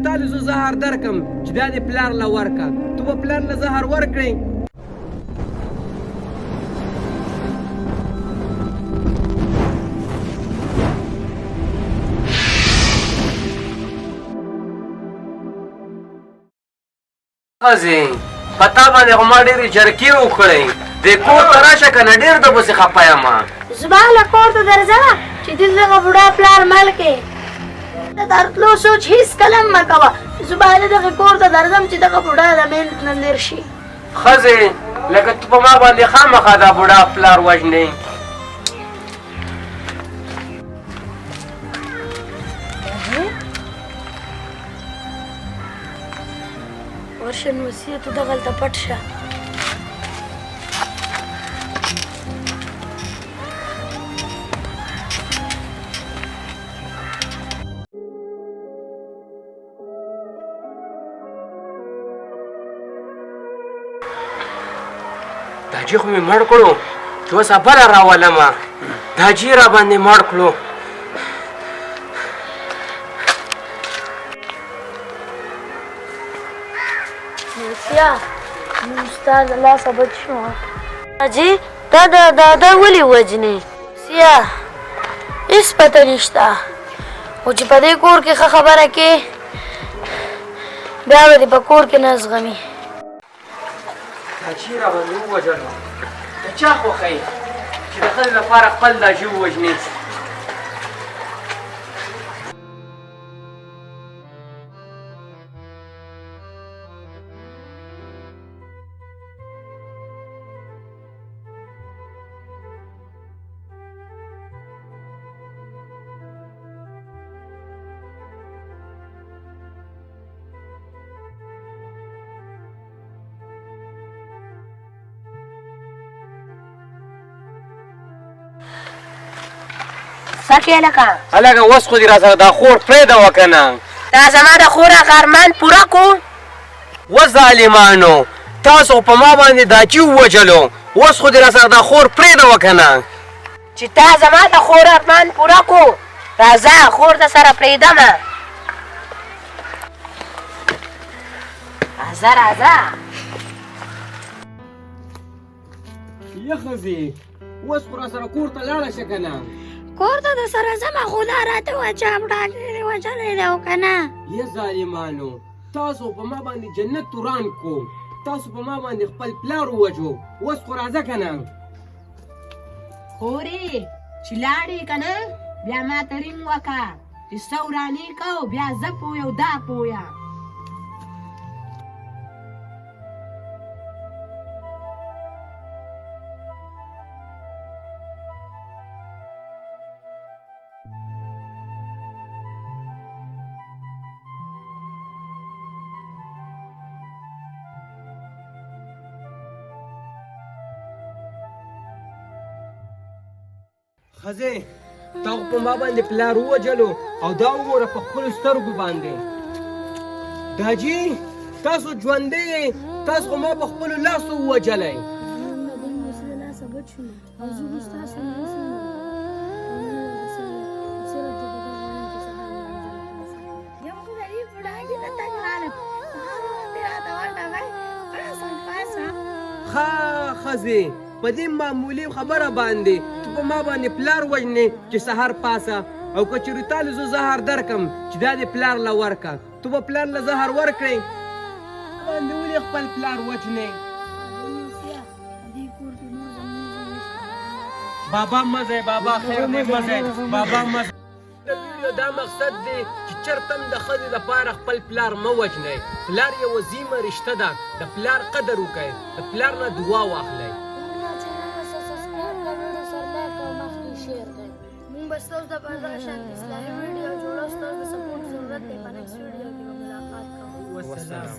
تاله زه زهر درکم چې دا دې پلار له ورکه تو به پلار له زهر ورکړې ښځې په تا باندې خو ما ډېرې جرکې وکړې دې کور ته راشه که نه ډېر درپسې خفه یم زما له کور ته درځه چې دې دغه بوډا پلار مړ کړې د درتلو سوچ هېڅکله مه کوه زه به دغه کور ته درځم چې دغه بوډا د منځ نه لېر شي ښځې لکه تو په ما باندې خامخا دا بوډا پلار وژنې ورشه نو وصیت ته دغلته پټ شه داجي خو مې مړ کړو چې اوس بله راولمه داجي را باندې مړ کړو نوسیا موږ ستا له لاسه بچ شو حاجي تا د دادا ولې وژنې سیا هېڅ پته نشته خو چې په دې کور کې ښه خبره کې بیا به دې په کور کې نه زغمي داجي را باندې ووژلو د چا خوښوي چې د ښځې لپاره خپل داجي ووژنې سکې هلکه هلکه اوس خو دې را سره دا خور پرېږده که نه دا زما د خور هغه ارمان پوره کړو و ظالمانو تاسو په ما باندې داجي ووژلو اوس خو دې را سره دا خور پرېږده که نه چې تا زما د خور ارمان پوره کړو راځه خور د سره پرېږدمه راځه راځه یا ښځې اوس خو را سره کور ته لاړه شه که نه کور ته د سره ځمه خو دا راته وه چې بوډا ډېرې وژلی دی او که نه یا ظالمانو تاسو په ما باندې جنت وران کو تاسو په ما باندې خپل پلار ووژو اوس خو راځه که نه خورې چې لاړې که نه بیا ما ته رینګ وکړه چې څه ورانې کو بیا زه پوه او دا پوه ښځې تا خو په ما باندې پلار ووژلو او دا وګوره په خپلو سترګو باندې داجي تاسو ژوندی یې تاسو خو ما په خپلو لاسو ووژلی ښه ښځې په دې معمولي خبره باندې تو په ما باندې پلار وژنې چې سهار پاسه او که چېرې تا له زه زهر درکم چې دا دې پلار له ورکه تو به پلار له زهر ورکړې باندې ولې خپل پلار وژنې بابا مه ځئ بابا خیر دی مه ځئ بابا مه ځئ د ویډیو دا مقصد دی چې چېرته هم د ښځې لپاره خپل پلار مه وژنئ پلار یو عظیمه رشته ده د پلار قدر وکړئ د پلار نه دعا واخلئ مونږ به ستاسو دپاره دغه شانتې اسلامي ویډیو جوړو ستاسو د سپورټ ضرورت دی په نیکسټ ویډیو کې به ملاقات کوو والسلام